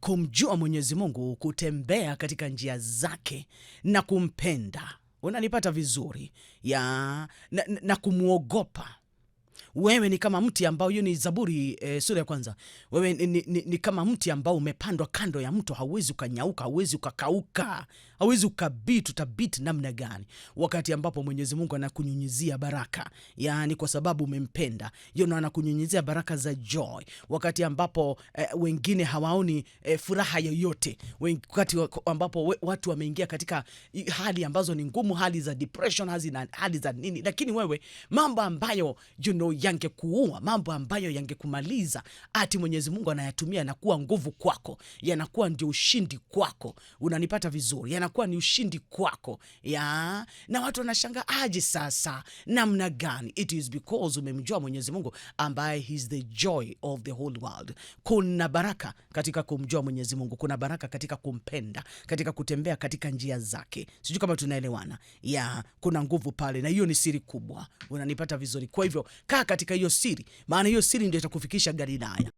kumjua Mwenyezi Mungu, kutembea katika njia zake na kumpenda. Unanipata vizuri? Na kumuogopa. Wewe ni kama mti ambao, hiyo ni Zaburi sura ya kwanza. Wewe ni kama mti ambao umepandwa kando ya mto, hauwezi ukanyauka, hauwezi ukakauka, hauwezi ukabiti. Utabiti namna gani wakati ambapo Mwenyezi Mungu anakunyunyizia baraka? Yani kwa sababu umempenda, yeye anakunyunyizia baraka za joy wakati ambapo wengine hawaoni furaha yoyote, wakati ambapo watu wameingia katika hali ambazo ni ngumu, hali za depression, hali za nini, lakini wewe mambo ambayo yangekuua, mambo ambayo yangekumaliza, ati Mwenyezi Mungu anayatumia na kuwa nguvu kwako, yanakuwa ndio ushindi kwako. Unanipata vizuri? Yanakuwa ni ushindi kwako. Na watu wanashangaa, aje sasa, namna gani? It is because umemjua Mwenyezi Mungu ambaye he is the joy of the whole world. Kuna baraka katika kumjua Mwenyezi Mungu, kuna baraka katika kumpenda, katika kutembea katika njia zake. Sijui kama tunaelewana. Kuna nguvu pale, na hiyo ni siri kubwa. Unanipata vizuri? Kwa hivyo kaa katika hiyo siri, maana hiyo siri ndio itakufikisha Galilaya.